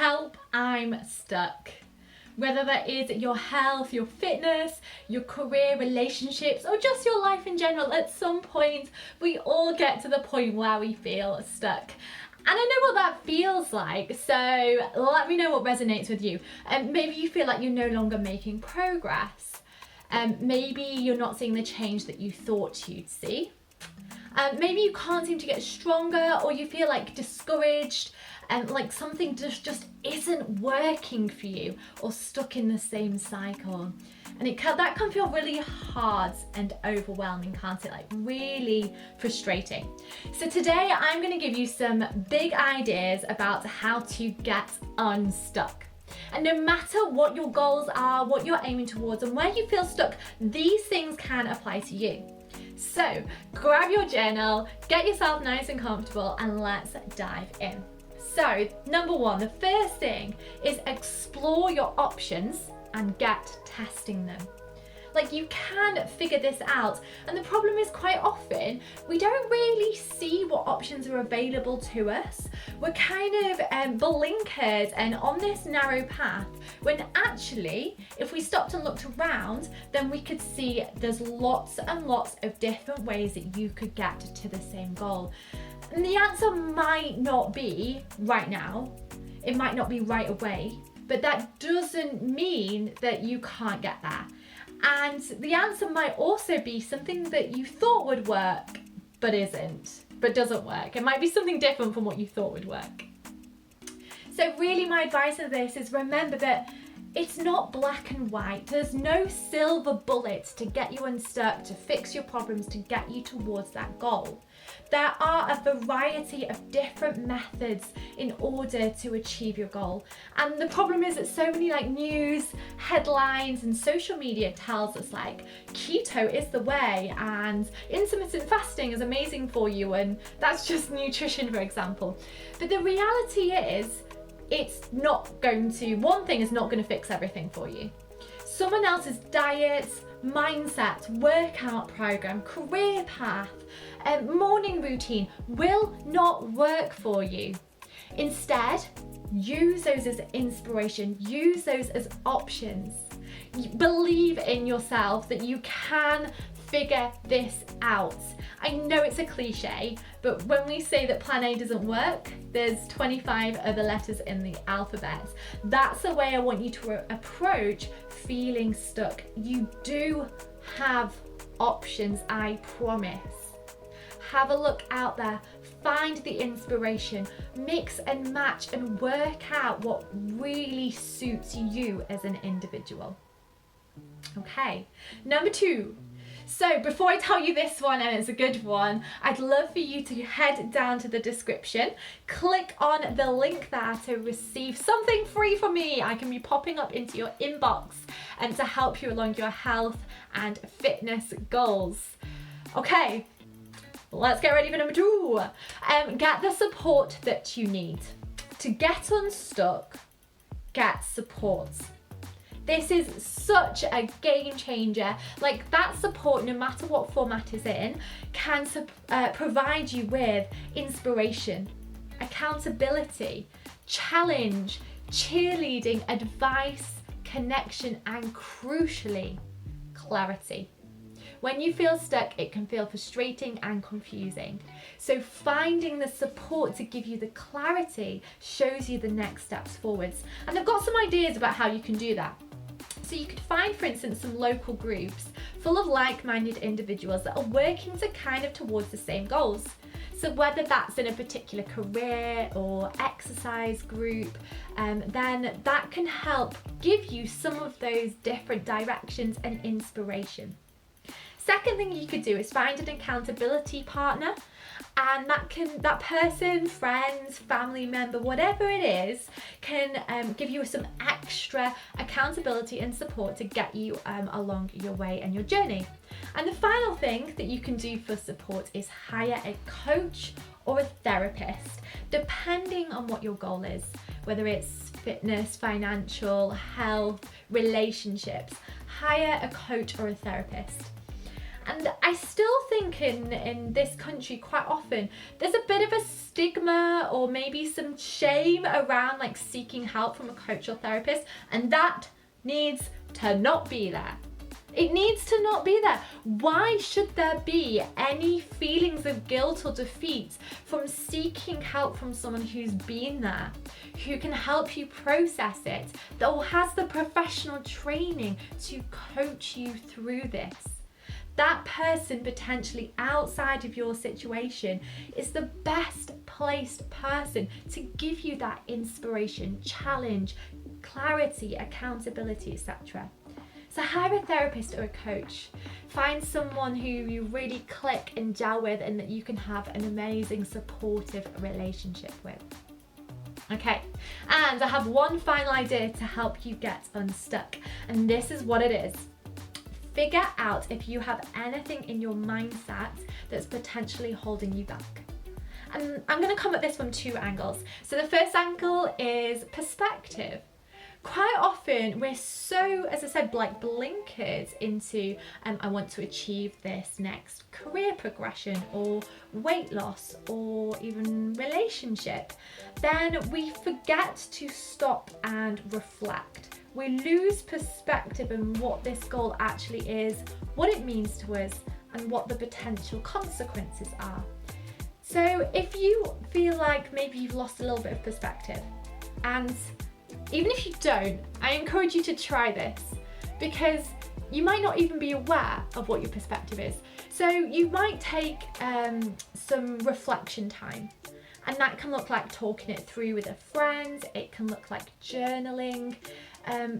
Help, I'm stuck. Whether that is your health, your fitness, your career, relationships, or just your life in general, at some point we all get to the point where we feel stuck. And I know what that feels like, so let me know what resonates with you. Maybe you feel like you're no longer making progress. Maybe you're not seeing the change that you thought you'd see. Maybe you can't seem to get stronger, or you feel like discouraged and like something just isn't working for you, or stuck in the same cycle. And that can feel really hard and overwhelming, can't it? Like really frustrating. So today I'm going to give you some big ideas about how to get unstuck. And no matter what your goals are, what you're aiming towards, and where you feel stuck, these things can apply to you. So grab your journal, get yourself nice and comfortable, and let's dive in. So number one, the first thing is explore your options and get testing them. Like, you can figure this out, and the problem is quite often we don't really see what options are available to us. We're kind of blinkered and on this narrow path, when actually if we stopped and looked around, then we could see there's lots and lots of different ways that you could get to the same goal. And the answer might not be right now, it might not be right away, but that doesn't mean that you can't get there. And the answer might also be something that you thought would work, but doesn't work. It might be something different from what you thought would work. So really my advice of this is remember that it's not black and white. There's no silver bullet to get you unstuck, to fix your problems, to get you towards that goal. There are a variety of different methods in order to achieve your goal. And the problem is that so many news, headlines and social media tells us keto is the way and intermittent fasting is amazing for you, and that's just nutrition, for example. But the reality is one thing is not going to fix everything for you. Someone else's diet, mindset, workout program, career path, morning routine will not work for you. Instead, use those as inspiration, use those as options. Believe in yourself that you can figure this out. I know it's a cliche, but when we say that plan A doesn't work, there's 25 other letters in the alphabet. That's the way I want you to approach feeling stuck. You do have options, I promise. Have a look out there, find the inspiration, mix and match and work out what really suits you as an individual. Okay, number two. So before I tell you this one, and it's a good one, I'd love for you to head down to the description, click on the link there to receive something free from me. I can be popping up into your inbox and to help you along your health and fitness goals. Okay, let's get ready for number two. Get the support that you need. To get unstuck, get support. This is such a game changer. That support, no matter what format it's in, can provide you with inspiration, accountability, challenge, cheerleading, advice, connection, and crucially, clarity. When you feel stuck, it can feel frustrating and confusing. So finding the support to give you the clarity shows you the next steps forwards. And I've got some ideas about how you can do that. So you could find, for instance, some local groups full of like-minded individuals that are working towards the same goals. So whether that's in a particular career or exercise group, then that can help give you some of those different directions and inspiration. Second thing you could do is find an accountability partner, and that person, friends, family member, whatever it is, can give you some extra accountability and support to get you along your way and your journey. And the final thing that you can do for support is hire a coach or a therapist, depending on what your goal is, whether it's fitness, financial, health, relationships. Hire a coach or a therapist. And I still think in this country quite often there's a bit of a stigma or maybe some shame around like seeking help from a coach or therapist, and that needs to not be there. It needs to not be there. Why should there be any feelings of guilt or defeat from seeking help from someone who's been there, who can help you process it, that has the professional training to coach you through this? That person potentially outside of your situation is the best placed person to give you that inspiration, challenge, clarity, accountability, etc. So hire a therapist or a coach. Find someone who you really click and gel with and that you can have an amazing supportive relationship with. Okay, and I have one final idea to help you get unstuck, and this is what it is. Figure out if you have anything in your mindset that's potentially holding you back. And I'm going to come at this from two angles. So the first angle is perspective. Quite often we're so, as I said, like blinkered into I want to achieve this next career progression or weight loss or even relationship, then we forget to stop and reflect. We lose perspective on what this goal actually is, what it means to us, and what the potential consequences are. So if you feel like maybe you've lost a little bit of perspective, and even if you don't, I encourage you to try this, because you might not even be aware of what your perspective is. So you might take some reflection time, and that can look like talking it through with a friend, it can look like journaling,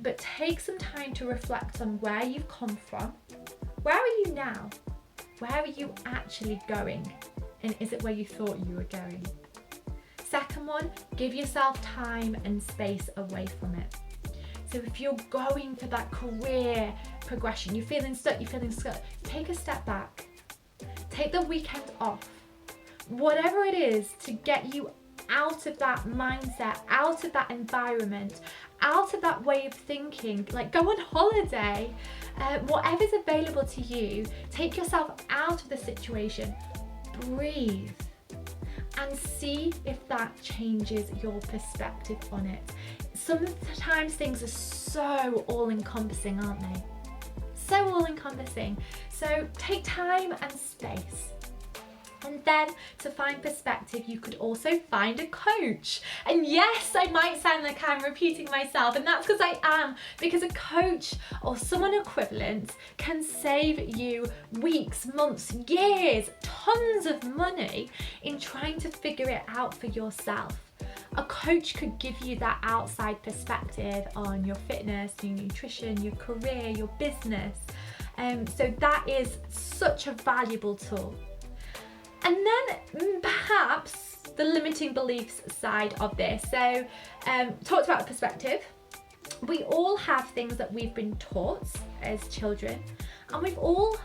but take some time to reflect on where you've come from. Where are you now? Where are you actually going? And is it where you thought you were going? Second one, give yourself time and space away from it. So if you're going for that career progression, you're feeling stuck, take a step back. Take the weekend off. Whatever it is to get you out of that mindset, out of that environment, out of that way of thinking, like go on holiday, whatever's available to you, take yourself out of the situation, breathe, and see if that changes your perspective on it. Sometimes things are so all-encompassing, aren't they? So all-encompassing. So take time and space. And then to find perspective, you could also find a coach. And yes, I might sound like I'm repeating myself, and that's because I am, because a coach or someone equivalent can save you weeks, months, years, tons of money in trying to figure it out for yourself. A coach could give you that outside perspective on your fitness, your nutrition, your career, your business. So that is such a valuable tool. And then perhaps the limiting beliefs side of this. So talked about perspective. We all have things that we've been taught as children, and we've all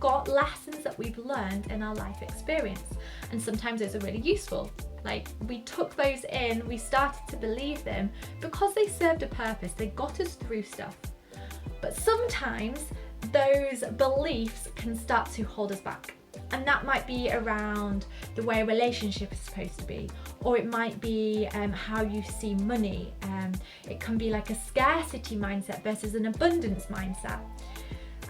got lessons that we've learned in our life experience. And sometimes those are really useful. Like we took those in, we started to believe them because they served a purpose. They got us through stuff. But sometimes those beliefs can start to hold us back. And that might be around the way a relationship is supposed to be, or it might be how you see money. It can be like a scarcity mindset versus an abundance mindset.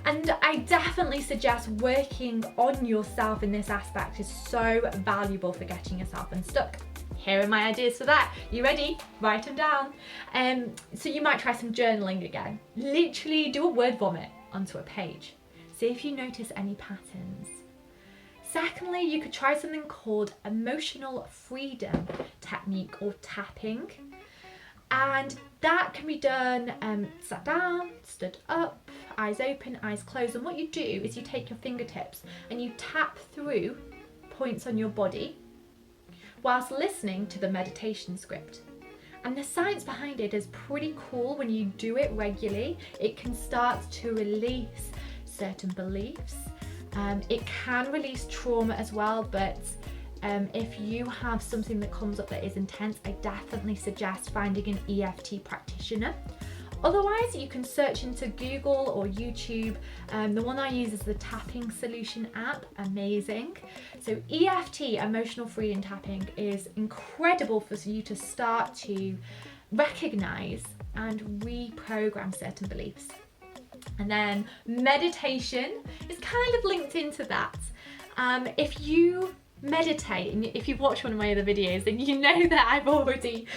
And I definitely suggest working on yourself in this aspect is so valuable for getting yourself unstuck. Here are my ideas for that. You ready? Write them down. So you might try some journaling again. Literally do a word vomit onto a page. See if you notice any patterns. Secondly, you could try something called emotional freedom technique or tapping. And that can be done sat down, stood up, eyes open, eyes closed. And what you do is you take your fingertips and you tap through points on your body whilst listening to the meditation script. And the science behind it is pretty cool. When you do it regularly, it can start to release certain beliefs. It can release trauma as well, but if you have something that comes up that is intense, I definitely suggest finding an EFT practitioner. Otherwise, you can search into Google or YouTube. The one I use is the Tapping Solution app, amazing. So EFT, emotional freedom tapping, is incredible for you to start to recognize and reprogram certain beliefs. And then meditation is kind of linked into that. If you meditate, and if you've watched one of my other videos, then you know that I've already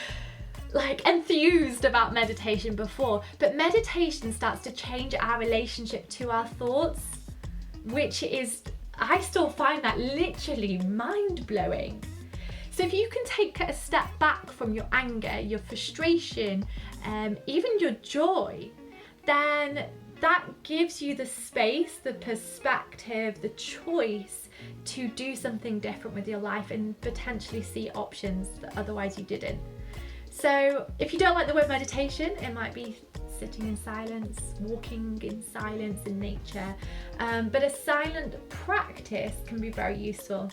enthused about meditation before, but meditation starts to change our relationship to our thoughts, which is, I still find that literally mind-blowing. So if you can take a step back from your anger, your frustration, even your joy, then that gives you the space, the perspective, the choice to do something different with your life and potentially see options that otherwise you didn't. So if you don't like the word meditation, it might be sitting in silence, walking in silence in nature, but a silent practice can be very useful.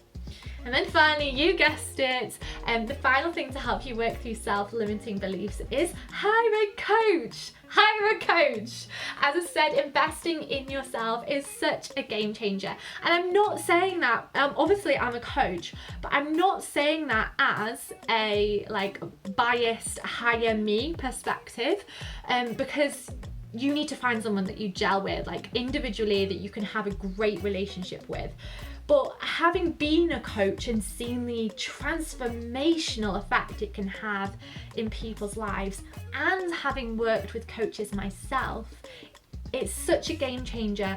And then finally, you guessed it, the final thing to help you work through self-limiting beliefs is hire a coach. Hire a coach. As I said, investing in yourself is such a game changer. And I'm not saying that, obviously I'm a coach, but I'm not saying that as a biased hire me perspective, because you need to find someone that you gel with, individually, that you can have a great relationship with. But having been a coach and seen the transformational effect it can have in people's lives, and having worked with coaches myself, it's such a game changer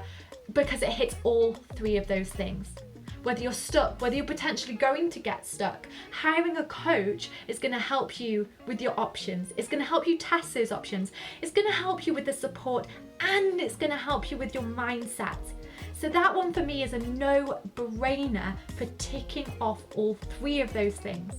because it hits all three of those things. Whether you're stuck, whether you're potentially going to get stuck, hiring a coach is going to help you with your options. It's going to help you test those options. It's going to help you with the support, and it's going to help you with your mindset. So that one for me is a no-brainer for ticking off all three of those things.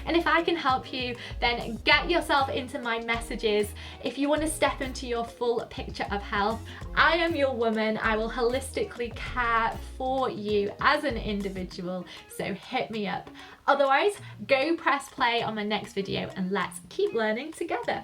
And if I can help you, then get yourself into my messages. If you want to step into your full picture of health, I am your woman. I will holistically care for you as an individual, so hit me up. Otherwise, go press play on my next video and let's keep learning together.